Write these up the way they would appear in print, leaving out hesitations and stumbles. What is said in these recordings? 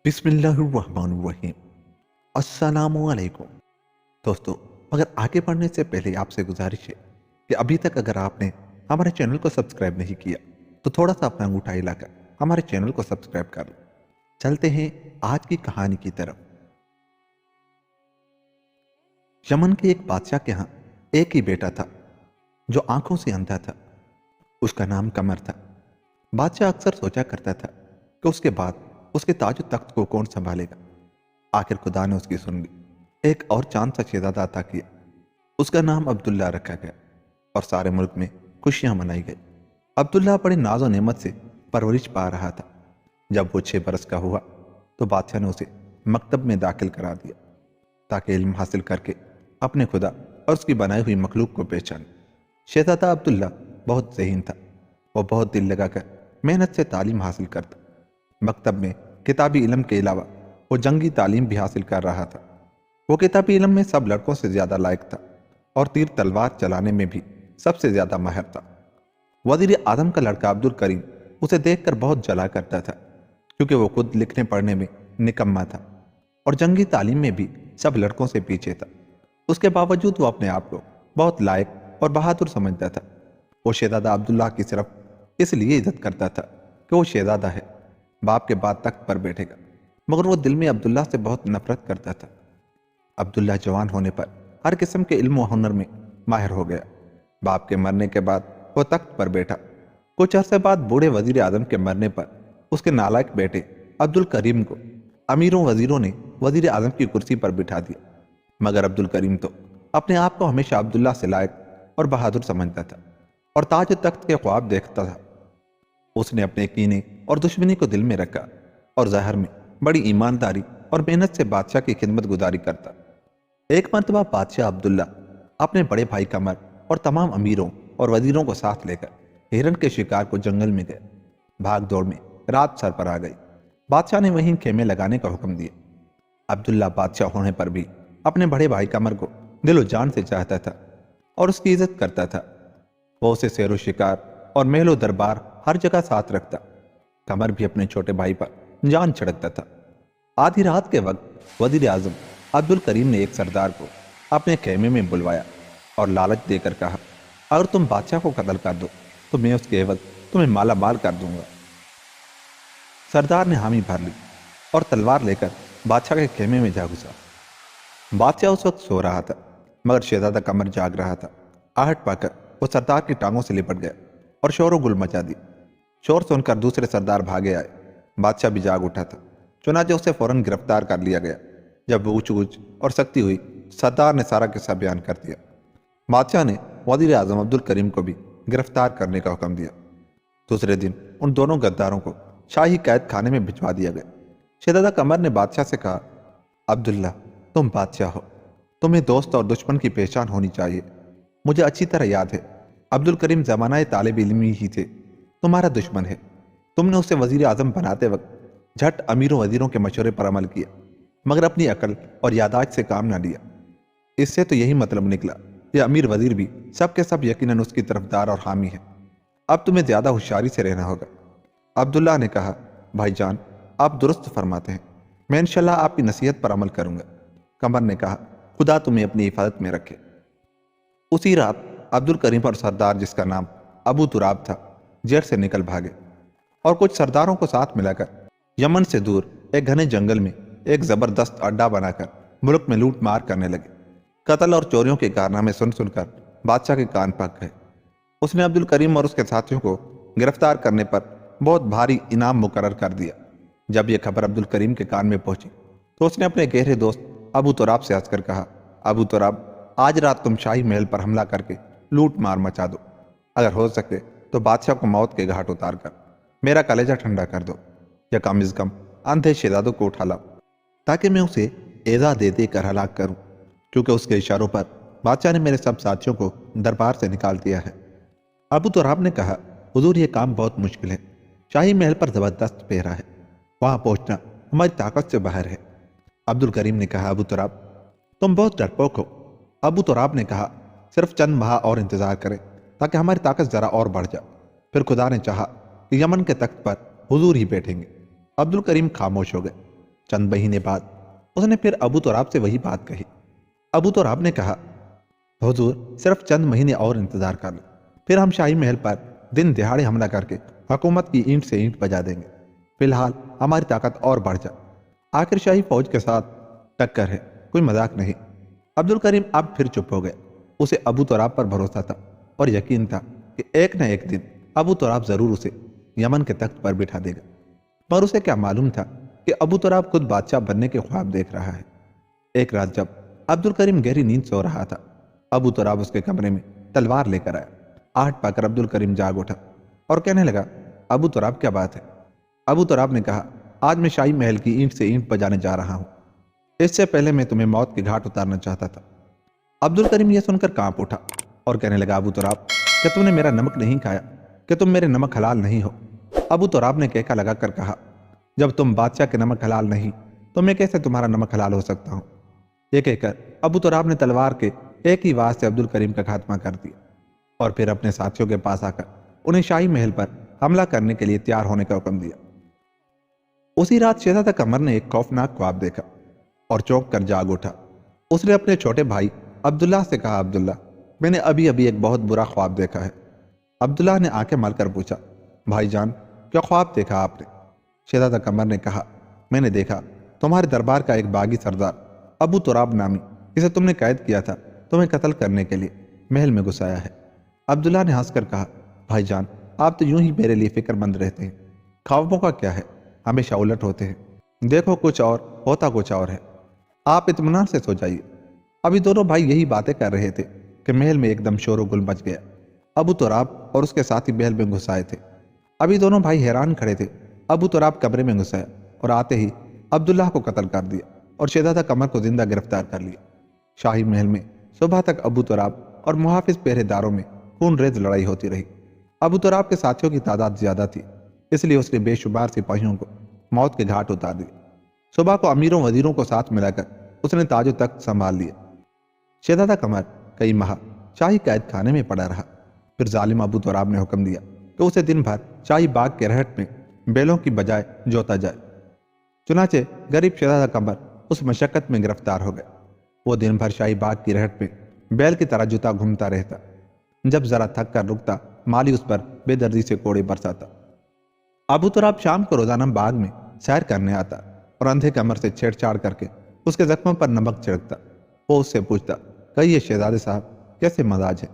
बिस्मिल्लाहिर्रहमानिर्रहीम। अस्सलामुअलैकुम। दोस्तों, मगर आगे बढ़ने से पहले आपसे गुजारिश है कि अभी तक अगर आपने हमारे चैनल को सब्सक्राइब नहीं किया तो थोड़ा सा अपना अंगूठा हिलाकर हमारे चैनल को सब्सक्राइब कर लो। चलते हैं आज की कहानी की तरफ। यमन के एक बादशाह के यहाँ एक ही बेटा था जो आंखों से अंधा था। उसका नाम कमर था। बादशाह अक्सर सोचा करता था कि उसके बाद उसके ताज तख्त को कौन संभालेगा। आखिर खुदा ने उसकी सुन ली। एक और चांद सा शहजादा अता किया। उसका नाम अब्दुल्ला रखा गया और सारे मुल्क में खुशियां मनाई गई। अब्दुल्ला बड़े नाजो नेमत से परवरिश पा रहा था। जब वो 6 बरस का हुआ तो बादशाह ने उसे मकतब में दाखिल करा दिया ताकि इल्म हासिल करके अपने खुदा और उसकी बनाई हुई मखलूक को पहचाने। शहजादा अब्दुल्ला बहुत ज़हीन था। वो बहुत दिल लगाकर मेहनत से तालीम हासिल करता। मकतब में किताबी इल्म के अलावा वो जंगी तालीम भी हासिल कर रहा था। वो किताबी इल्म में सब लड़कों से ज़्यादा लायक था और तीर तलवार चलाने में भी सबसे ज़्यादा माहिर था। वज़ीर आज़म का लड़का अब्दुल करीम उसे देखकर बहुत जला करता था क्योंकि वो खुद लिखने पढ़ने में निकम्मा था और जंगी तालीम में भी सब लड़कों से पीछे था। उसके बावजूद वो अपने आप को बहुत लायक और बहादुर समझता था। वो शहजादा अब्दुल्ला की सिर्फ इसलिए इज्जत करता था कि वो शहजादा है, बाप के बाद तख्त पर बैठेगा, मगर वो दिल में अब्दुल्ला से बहुत नफरत करता था। अब्दुल्ला जवान होने पर हर किस्म के इल्म व हुनर में माहिर हो गया। बाप के मरने के बाद वो तख्त पर बैठा। कुछ अरसे बाद बूढ़े वजीर आजम के मरने पर उसके नालायक बेटे अब्दुल करीम को अमीरों वजीरों ने वजीर आजम की कुर्सी पर बिठा दिया। मगर अब्दुल करीम तो अपने आप को हमेशा अब्दुल्ला से लायक और बहादुर समझता था और ताज तख्त के ख्वाब देखता था। उसने अपने कीने और दुश्मनी को दिल में रखा और ज़ाहिर में बड़ी ईमानदारी और मेहनत से बादशाह की खिदमत गुजारी करता। एक मरतबा बादशाह अब्दुल्ला अपने बड़े भाई कमर और तमाम अमीरों और वजीरों को साथ लेकर हिरन के शिकार को जंगल में गए। भाग दौड़ में रात सर पर आ गई। बादशाह ने वहीं खेमे लगाने का हुक्म दिया। अब्दुल्ला बादशाह होने पर भी अपने बड़े भाई कमर को दिलो जान से चाहता था और उसकी इज्जत करता था। वो उसे सैरो शिकार और महलो दरबार हर जगह साथ रखता। कमर भी अपने छोटे भाई पर जान छिड़कता था। आधी रात के वक्त वजीर आजम अब्दुल करीम ने एक सरदार को अपने खेमे में बुलवाया और लालच देकर कहा, अगर तुम बादशाह को कत्ल कर दो तो मैं उसके एवज तुम्हें माला माल कर दूंगा। सरदार ने हामी भर ली और तलवार लेकर बादशाह के खेमे में जा घुसा। बादशाह उस वक्त सो रहा था मगर शहजादा कमर जाग रहा था। आहट पाकर वो सरदार की टांगों से लिपट गया और शोर गुल मचा दी। शोर सुनकर दूसरे सरदार भागे आए। बादशाह भी जाग उठा था, चुनाचे उसे फौरन गिरफ्तार कर लिया गया। जब वो ऊंच ऊंच और सख्ती हुई, सरदार ने सारा किस्सा बयान कर दिया। बादशाह ने वजीर आजम अब्दुल करीम को भी गिरफ्तार करने का हुक्म दिया। दूसरे दिन उन दोनों गद्दारों को शाही कैद खाने में भिजवा दिया गया। शहजादा कमर ने बादशाह से कहा, अब्दुल्ला, तुम बादशाह हो, तुम्हें दोस्त और दुश्मन की पहचान होनी चाहिए। मुझे अच्छी तरह याद है अब्दुल करीम ज़मानाए तालिब इल्मी ही थे, तुम्हारा दुश्मन है। तुमने उसे वजीर आजम बनाते वक्त झट अमीरों वजीरों के मशवरे पर अमल किया मगर अपनी अकल और यादाश्त से काम ना लिया। इससे तो यही मतलब निकला कि अमीर वजीर भी सब के सब यकीनन उसकी तरफदार और हामी है। अब तुम्हें ज़्यादा होशियारी से रहना होगा। अब्दुल्ला ने कहा, भाईजान, आप दुरुस्त फरमाते हैं, मैं इंशाल्लाह आपकी नसीहत पर अमल करूंगा। कमर ने कहा, खुदा तुम्हें अपनी हिफाजत में रखे। उसी रात अब्दुल करीम और सरदार, जिसका नाम अबू तुराब था, जेल से निकल भागे और कुछ सरदारों को साथ मिलाकर यमन से दूर एक घने जंगल में एक जबरदस्त अड्डा बनाकर मुल्क में लूट मार करने लगे। कत्ल और चोरियों के कारनामे सुन सुनकर बादशाह के कान पक गए। उसने अब्दुल करीम और उसके साथियों को गिरफ्तार करने पर बहुत भारी इनाम मुकर्रर कर दिया। जब यह खबर अब्दुल करीम के कान में पहुंची तो उसने अपने गहरे दोस्त अबू तुराब से हंसकर कहा, अबू तुराब, आज रात तुम शाही महल पर हमला करके लूट मार मचा दो। अगर हो सके तो बादशाह को मौत के घाट उतार कर मेरा कलेजा ठंडा कर दो, या कम अज कम अंधे शहजादों को उठा लाओ ताकि मैं उसे एजा दे दे कर हलाक करूं, क्योंकि उसके इशारों पर बादशाह ने मेरे सब साथियों को दरबार से निकाल दिया है। अबू तुराब ने कहा, हुजूर, ये काम बहुत मुश्किल है। शाही महल पर जबरदस्त पहरा है, वहां पहुंचना हमारी ताकत से बाहर है। अब्दुल करीम ने कहा, अबू तुराब, तुम बहुत डरपोक हो। अबू तुराब ने कहा, सिर्फ चंद माह और इंतजार करें ताकि हमारी ताकत जरा और बढ़ जाए, फिर खुदा ने चाहा कि यमन के तख्त पर हुजूर ही बैठेंगे। अब्दुल करीम खामोश हो गए। चंद महीने बाद उसने फिर अबू तुराब से वही बात कही। अबू तुराब ने कहा, हुजूर सिर्फ चंद महीने और इंतजार कर लो, फिर हम शाही महल पर दिन दिहाड़े हमला करके हुकूमत की ईंट से ईंट बजा देंगे। फिलहाल हमारी ताकत और बढ़ जाए। आखिर शाही फौज के साथ टक्कर है, कोई मजाक नहीं। अब्दुल करीम अब फिर चुप हो गए। उसे अबू तुराब पर भरोसा था और यकीन था कि एक न एक दिन अबू तुराब जरूर उसे यमन के तख्त पर बिठा देगा। पर उसे क्या मालूम था कि अबू तुराब खुद बादशाह बनने के ख्वाब देख रहा है। एक रात जब अब्दुल करीम गहरी नींद सो रहा था, अबू तुराब उसके कमरे में तलवार लेकर आया। आहट पाकर अब्दुल करीम जाग उठा और कहने लगा, अबू तुराब क्या बात है? अबू तुराब ने कहा, आज मैं शाही महल की ईंट से ईंट बजाने जा रहा हूँ। इससे पहले मैं तुम्हें मौत के घाट उतारना चाहता था। अब्दुल करीम यह सुनकर कांप उठा और कहने लगा, अबू तुराब क्या तुमने मेरा नमक नहीं खाया? कि तुम मेरे नमक हलाल नहीं हो? अबू तुराब ने कहका लगाकर कहा, जब तुम बादशाह के नमक हलाल नहीं तो मैं कैसे तुम्हारा नमक हलाल हो सकता हूँ? ये कहकर अबू तुराब ने तलवार के एक ही वार से अब्दुल करीम का खात्मा कर दिया और फिर अपने साथियों के पास आकर उन्हें शाही महल पर हमला करने के लिए तैयार होने का हुक्म दिया। उसी रात शहजादा कमर ने एक खौफनाक ख्वाब देखा और चौंक कर जाग उठा। उसने अपने छोटे भाई अब्दुल्ला से कहा, अब्दुल्ला मैंने अभी अभी एक बहुत बुरा ख्वाब देखा है। अब्दुल्ला ने आंखें मलकर पूछा, भाईजान क्या ख्वाब देखा आपने? शहजादा कमर ने कहा, मैंने देखा तुम्हारे दरबार का एक बागी सरदार अबू तुराब नामी, जिसे तुमने कैद किया था, तुम्हें कत्ल करने के लिए महल में घुसाया है। अब्दुल्ला ने हंसकर कहा, भाईजान आप तो यूं ही मेरे लिए फिक्रमंद रहते हैं। ख्वाबों का क्या है, हमेशा उलट होते हैं। देखो कुछ और होता कुछ और है। आप इत्मीनान से सो जाइए। अभी दोनों भाई यही बातें कर रहे थे कि महल में एकदम शोर गुल मच गया। अबू तुराब और उसके साथी महल में घुस आए थे। अभी दोनों भाई हैरान खड़े थे। अबू तुराब कमरे में घुस आया और आते ही अब्दुल्लाह को कत्ल कर दिया और शहजादा कमर को जिंदा गिरफ्तार कर लिया। शाही महल में सुबह तक अबू तुराब और मुहाफिज पहरेदारों में खून रेज लड़ाई होती रही। अबू तुराब के साथियों की तादाद ज्यादा थी, इसलिए उसने बेशुमार सिपाहियों को मौत के घाट उतार दिया। सुबह को अमीरों वजीरों को साथ मिलाकर उसने ताजो तख्त संभाल लिया। शहजादा कमर कई माह शाही कैद खाने में पड़ा रहा। फिर जालिम अबू तुराब ने हुक्म दिया कि उसे दिन भर शाही बाग के रहट में बैलों की बजाय जोता जाए। चुनाचे गरीब शहजादा कमर उस मशक्कत में गिरफ्तार हो गया। वो दिन भर शाही बाग की रहट में बैल की तरह जुता घूमता रहता। जब जरा थक कर रुकता, माली उस पर बेदर्दी से कोड़े बरसाता। अबू तुराब शाम को रोजाना बाग में सैर करने आता और अंधे कमर से छेड़छाड़ करके उसके जख्मों पर नमक छिड़कता। वो उससे पूछता, कहिए शहजादे साहब कैसे मजाज है?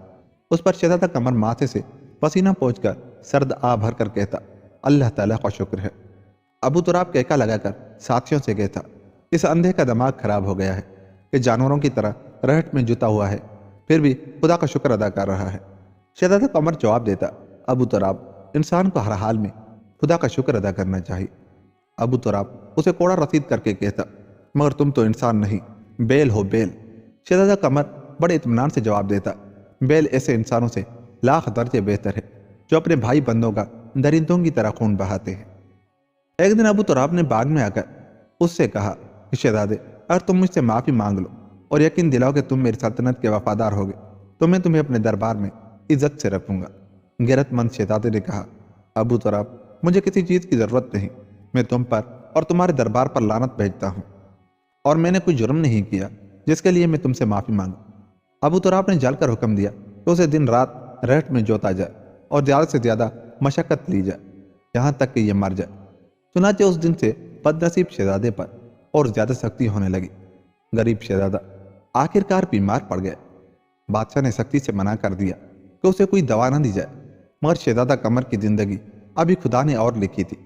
उस पर शहजादा कमर माथे से पसीना पोंछकर सर्द आ भर कर कहता, अल्लाह ताला का शुक्र है। अबू तुराब कहका लगाकर साथियों से कहता, इस अंधे का दिमाग खराब हो गया है कि जानवरों की तरह रहट में जुता हुआ है, फिर भी खुदा का शुक्र अदा कर रहा है। शहजादा कमर जवाब देता, अबू तुराब इंसान को हर हाल में खुदा का शुक्र अदा करना चाहिए। अबू तुराब उसे कोड़ा रसीद करके कहता, मगर तुम तो इंसान नहीं, बैल हो बैल। शहजादा कमर बड़े इत्मीनान से जवाब देता, बैल ऐसे इंसानों से लाख दर्जे बेहतर है जो अपने भाई बंदों का दरिंदों की तरह खून बहाते हैं। एक दिन अबू तुराब ने बाग में आकर उससे कहा कि शहजादे अगर तुम मुझसे माफी मांग लो और यकीन दिलाओ कि तुम मेरी सल्तनत के वफादार होगे तो मैं तुम्हें अपने दरबार में इज्जत से रखूंगा। गैरतमंद शहजादे ने कहा, अबू तुराब मुझे किसी चीज की जरूरत नहीं, मैं तुम पर और तुम्हारे दरबार पर लानत भेजता हूँ और मैंने कोई जुर्म नहीं किया जिसके लिए मैं तुमसे माफी मांगू। अबू तुराब ने जलकर हुक्म दिया कि उसे दिन रात रहट में जोता जाए और ज्यादा से ज्यादा मशक्कत ली जाए, यहाँ तक कि यह मर जाए। चुनाचे उस दिन से बदनसीब शहजादे पर और ज्यादा सख्ती होने लगी। गरीब शहजादा आखिरकार बीमार पड़ गया। बादशाह ने सख्ती से मना कर दिया कि उसे कोई दवा न दी जाए, मगर शहजादा कमर की जिंदगी अभी खुदा ने और लिखी थी।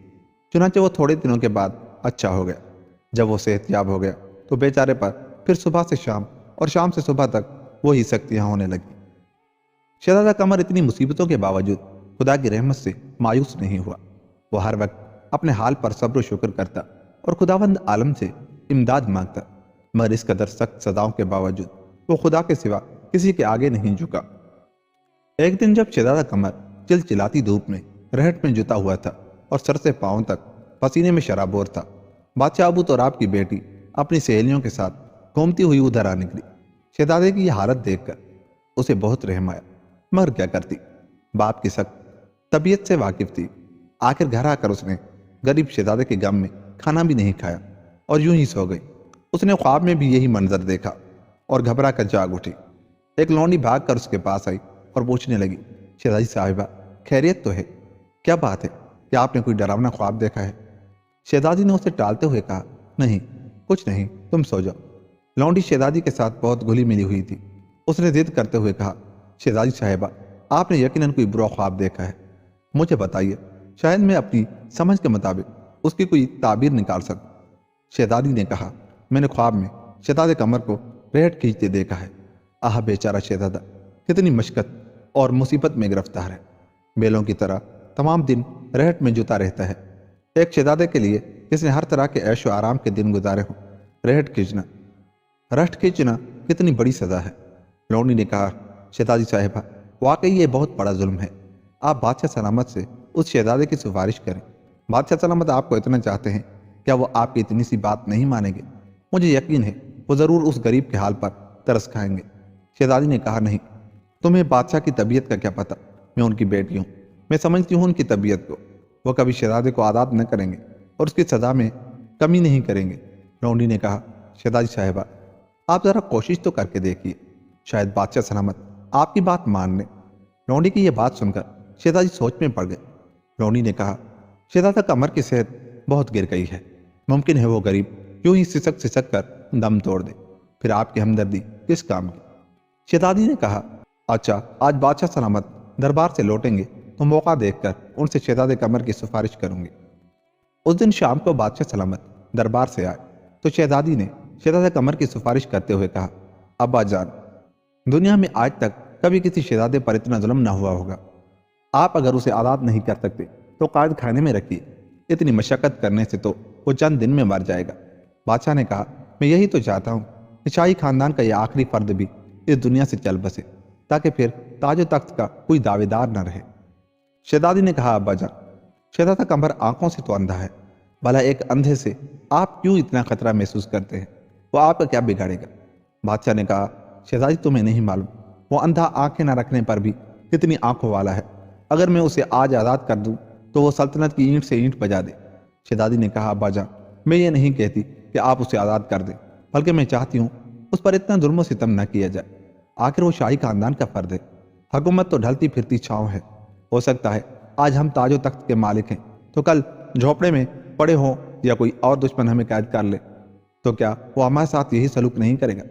चुनाचे वो थोड़े दिनों के बाद अच्छा हो गया। जब वो सेहतयाब हो गया तो बेचारे पर फिर सुबह से शाम और शाम से सुबह तक वही सख्तियां होने लगी। शहजादा कमर इतनी मुसीबतों के बावजूद खुदा की रहमत से मायूस नहीं हुआ। वो हर वक्त अपने हाल पर सब्र शुक्र करता और खुदावंद आलम से इमदाद मांगता, मगर इस कदर सख्त सजाओं के बावजूद वो खुदा के सिवा किसी के आगे नहीं झुका। एक दिन जब शहजादा कमर चिलचिलाती धूप में रहट में जुता हुआ था और सर से पांव तक पसीने में शराबोर था, बादशाह अबू तुराब की बेटी अपनी सहेलियों के साथ घूमती हुई उधर आ निकली। शहजादे की यह हालत देखकर उसे बहुत रहम आया, मगर क्या करती, बाप की सख्त तबीयत से वाकिफ थी। आखिर घर आकर उसने गरीब शहजादे के गम में खाना भी नहीं खाया اور یوں ہی سو گئی۔ اس نے خواب میں بھی یہی منظر دیکھا اور گھبرا کر جاگ اٹھی۔ ایک لونڈی بھاگ کر اس کے پاس آئی اور پوچھنے لگی، شہزادی صاحبہ خیریت تو ہے؟ کیا بات ہے؟ کیا آپ نے کوئی ڈراونا خواب دیکھا ہے؟ شہزادی نے اسے ٹالتے ہوئے کہا، نہیں کچھ نہیں، تم سو جاؤ۔ لونڈی شہزادی کے ساتھ بہت گھلی ملی ہوئی تھی۔ اس نے ضد کرتے ہوئے کہا، شہزادی صاحبہ آپ نے یقیناً کوئی برا خواب دیکھا ہے، مجھے بتائیے، شاید میں اپنی سمجھ کے مطابق اس کی کوئی تعبیر نکال سکوں۔ شہزادی نے کہا، میں نے خواب میں شہزادے قمر کو ریڑھ کھینچتے دیکھا ہے۔ آہ بیچارہ شہزادہ کتنی مشقت اور مصیبت میں گرفتار ہے، بیلوں کی طرح تمام دن ریڑھ میں جوتا رہتا ہے۔ ایک شہزادے کے لیے جس نے ہر طرح کے عیش و آرام کے دن گزارے ہوں، رٹھ کھینچنا کتنی بڑی سزا ہے۔ لونڈی نے کہا، شہزادی صاحبہ واقعی یہ بہت بڑا ظلم ہے، آپ بادشاہ سلامت سے اس شہزادے کی سفارش کریں۔ بادشاہ سلامت آپ کو اتنا چاہتے ہیں، کیا وہ آپ کی اتنی سی بات نہیں مانیں گے؟ مجھے یقین ہے وہ ضرور اس غریب کے حال پر ترس کھائیں گے۔ شہزادی نے کہا، نہیں، تمہیں بادشاہ کی طبیعت کا کیا پتہ، میں ان کی بیٹی ہوں، میں سمجھتی ہوں ان کی طبیعت کو، وہ کبھی شہزادے کو آزاد نہ کریں گے اور اس کی سزا میں کمی نہیں کریں گے۔ لونڈی نے کہا، شہزادی صاحبہ آپ ذرا کوشش تو کر کے دیکھیے، شاید بادشاہ سلامت آپ کی بات مان لیں۔ لونڈی کی یہ بات سن کر شہزادی سوچ میں پڑ گئے۔ لونڈی نے کہا، شہزادہ قمر کی صحت بہت گر گئی ہے، ممکن ہے وہ غریب یوں ہی سسک کر دم توڑ دے، پھر آپ کی ہمدردی کس کام کی؟ شہزادی نے کہا، اچھا آج بادشاہ سلامت دربار سے لوٹیں گے تو موقع دیکھ کر ان سے شہزادے قمر کی سفارش کروں گی۔ اس دن شام کو بادشاہ سلامت دربار سے آئے تو شہزادی نے شہزادہ قمر کی سفارش کرتے ہوئے کہا، ابا جان، دنیا میں آج تک کبھی کسی شہزادے پر اتنا ظلم نہ ہوا ہوگا۔ آپ اگر اسے آزاد نہیں کر سکتے تو قید خانے میں رکھیے، اتنی مشقت کرنے سے تو وہ چند دن میں مر جائے گا۔ بادشاہ نے کہا، میں یہی تو چاہتا ہوں کہ شاہی خاندان کا یہ آخری فرد بھی اس دنیا سے چل بسے، تاکہ پھر تاج و تخت کا کوئی دعوے دار نہ رہے۔ شہزادی نے کہا، ابا جان، شہزادہ قمر آنکھوں سے تو اندھا ہے، بھلا ایک اندھے سے آپ کیوں اتنا خطرہ محسوس کرتے ہیں؟ وہ آپ کا کیا بگاڑے گا؟ بادشاہ نے کہا، شہزادی تمہیں نہیں معلوم وہ اندھا آنکھیں نہ رکھنے پر بھی کتنی آنکھوں والا ہے۔ اگر میں اسے آج آزاد کر دوں تو وہ سلطنت کی اینٹ سے اینٹ بجا دے۔ شہزادی نے کہا، ابا جان، میں یہ نہیں کہتی کہ آپ اسے آزاد کر دیں، بلکہ میں چاہتی ہوں اس پر اتنا ظلم و ستم نہ کیا جائے۔ آخر وہ شاہی خاندان کا فرد ہے، حکومت تو ڈھلتی پھرتی چھاؤں ہے۔ ہو سکتا ہے آج ہم تاج و تخت کے مالک ہیں تو کل جھوپڑے میں پڑے ہوں یا کوئی اور دشمن ہمیں قید کر لے تو کیا وہ ہمارے ساتھ یہی سلوک نہیں کرے گا؟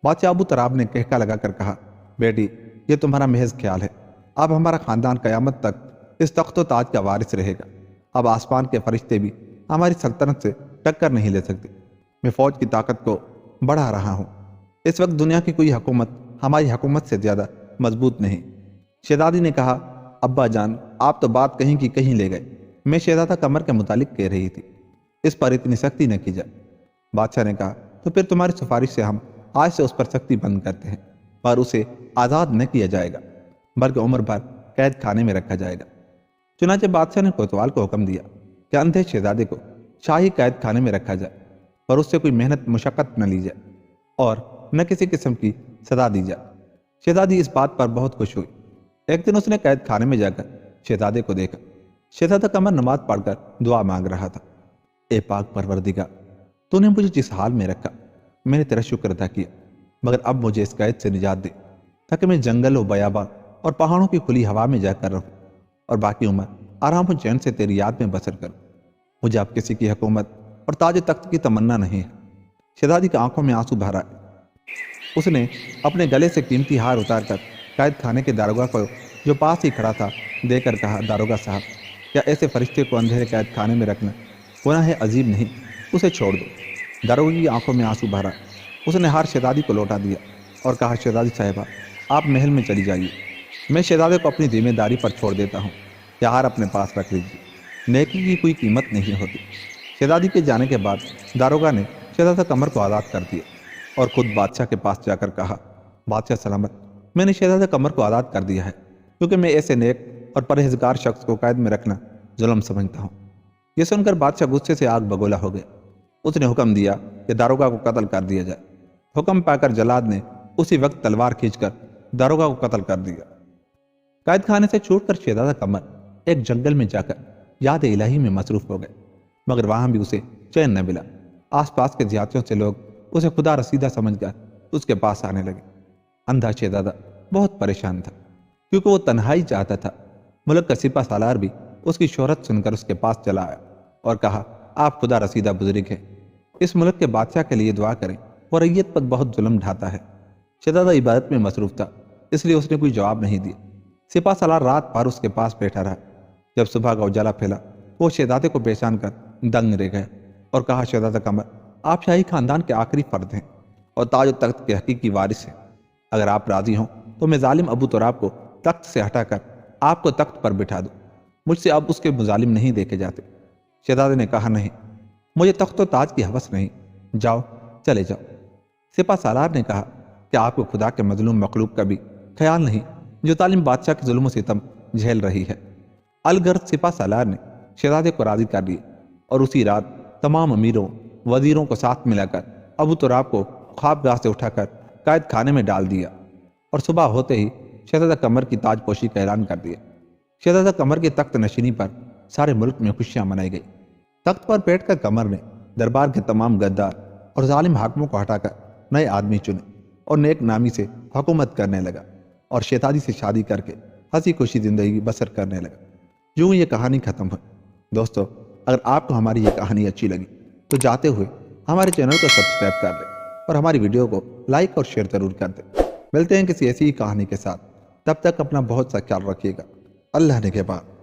بادشاہ ابو تراب نے کہکا لگا کر کہا، بیٹی، یہ تمہارا محض خیال ہے، اب ہمارا خاندان قیامت تک اس تخت و تاج کا وارث رہے گا۔ اب آسمان کے فرشتے بھی ہماری سلطنت سے ٹکر نہیں لے سکتے۔ میں فوج کی طاقت کو بڑھا رہا ہوں، اس وقت دنیا کی کوئی حکومت ہماری حکومت سے زیادہ مضبوط نہیں۔ شہزادی نے کہا، ابا جان، آپ تو بات کہیں کی کہیں لے گئے، میں شہزادہ قمر کے متعلق کہہ رہی تھی، اس پر اتنی سختی نہ کی جائے۔ بادشاہ نے کہا، تو پھر تمہاری سفارش سے ہم آج سے اس پر سختی بند کرتے ہیں، پر اسے آزاد نہ کیا جائے گا بلکہ عمر بھر قید خانے میں رکھا جائے گا۔ چنانچہ بادشاہ نے کوتوال کو حکم دیا کہ اندھے شہزادے کو شاہی قید خانے میں رکھا جائے، پر اس سے کوئی محنت مشقت نہ لی جائے اور نہ کسی قسم کی سزا دی جائے۔ شہزادی اس بات پر بہت خوش ہوئی۔ ایک دن اس نے قید خانے میں جا کر شہزادے کو دیکھا۔ شہزادہ قمر نماز پڑھ کر دعا مانگ رہا تھا، اے پاک پروردگار، تو نے مجھے جس حال میں رکھا میں نے تیرا شکر ادا کیا، مگر اب مجھے اس قید سے نجات دے تاکہ میں جنگل و بیابان اور پہاڑوں کی کھلی ہوا میں جا کر رہوں اور باقی عمر آرام و چین سے تیری یاد میں بسر کروں۔ مجھے اب کسی کی حکومت اور تاج تخت کی تمنا نہیں ہے۔ شہزادی کی آنکھوں میں آنسو بھر آئے۔ اس نے اپنے گلے سے قیمتی ہار اتار کر قید خانے کے داروغہ کو جو پاس ہی کھڑا تھا دے کر کہا، داروغہ صاحب، کیا ایسے فرشتے کو اندھیرے قید خانے میں رکھنا گناہ عظیم نہیں؟ اسے چھوڑ دو۔ داروغہ کی آنکھوں میں آنسو بھر آئے۔ اس نے ہار شہزادی کو لوٹا دیا اور کہا، شہزادی صاحبہ، آپ محل میں چلی جائیے، میں شہزادے کو اپنی ذمہ داری پر چھوڑ دیتا ہوں، یہ ہار اپنے پاس رکھ لیجیے، نیکی کی کوئی قیمت نہیں ہوتی۔ شہزادی کے جانے کے بعد داروغہ نے شہزادہ قمر کو آزاد کر دیا اور خود بادشاہ کے پاس جا کر کہا، بادشاہ سلامت، میں نے شہزادہ قمر کو آزاد کر دیا ہے، کیونکہ میں ایسے نیک اور پرہیزگار شخص کو قید میں رکھنا ظلم سمجھتا ہوں۔ یہ سن کر بادشاہ غصے سے آگ بگولا ہو گیا۔ اس نے حکم دیا کہ داروغہ کو قتل کر دیا جائے۔ حکم پا کر جلاد نے اسی وقت تلوار کھینچ کر داروغہ کو قتل کر دیا۔ قید خانے سے چھوٹ کر شہزادہ قمر ایک جنگل میں جا کر یاد الہی میں مصروف ہو گئے، مگر وہاں بھی اسے چین نہ ملا۔ آس پاس کے دیہاتیوں سے لوگ اسے خدا رسیدہ سمجھ کر اس کے پاس آنے لگے۔ اندھا شہزادہ بہت پریشان تھا کیونکہ وہ تنہائی چاہتا تھا۔ ملک کا سپہ سالار بھی اس کی شہرت سن کر اس کے پاس چلا آیا اور کہا، آپ خدا رسیدہ بزرگ ہیں، اس ملک کے بادشاہ کے لیے دعا کریں، وہ ریت پر بہت ظلم ڈھاتا ہے۔ شہزادہ عبادت میں مصروف تھا، اس لیے اس نے کوئی جواب نہیں دیا۔ سپہ سالار رات بھر اس کے پاس بیٹھا رہا۔ جب صبح کا اجالا پھیلا وہ شہزادے کو پہچان کر دنگ رہ گیا اور کہا، شہزادہ قمر، آپ شاہی خاندان کے آخری فرد ہیں اور تاج و تخت کے حقیقی وارث ہیں۔ اگر آپ راضی ہوں تو میں ظالم ابو تراب کو تخت سے ہٹا کر آپ کو تخت پر بٹھا دوں۔ مجھ سے اب اس کے مظالم نہیں دیکھے جاتے۔ شہزادے نے کہا، نہیں، مجھے تخت و تاج کی ہوس نہیں، جاؤ، چلے جاؤ۔ سپہ سالار نے کہا، کہ آپ کو خدا کے مظلوم مخلوق کا بھی خیال نہیں جو ظالم بادشاہ کے ظلم و ستم جھیل رہی ہے۔ الغرض سپہ سالار نے شہزادے کو راضی کر لیا اور اسی رات تمام امیروں وزیروں کو ساتھ ملا کر ابو تراب کو خوابگاہ سے اٹھا کر قید خانے میں ڈال دیا اور صبح ہوتے ہی شہزادہ قمر کی تاج پوشی کا اعلان کر دیا۔ شہزادہ قمر کی تخت نشینی پر سارے ملک میں خوشیاں منائی گئی۔ تخت پر بیٹھ کر قمر نے دربار کے تمام غدار اور ظالم حاکموں کو ہٹا کر نئے آدمی چنے اور نیک نامی سے حکومت کرنے لگا اور شہزادی سے شادی کر کے ہنسی خوشی زندگی بسر کرنے لگا۔ یوں یہ کہانی ختم ہوئی۔ دوستو، اگر آپ کو ہماری یہ کہانی اچھی لگی تو جاتے ہوئے ہمارے چینل کو سبسکرائب کر لیں اور ہماری ویڈیو کو لائک اور شیئر ضرور کر دیں۔ ملتے ہیں کسی ایسی ہی کہانی کے ساتھ، تب تک اپنا بہت سا خیال رکھیے گا۔ اللہ نگہبان۔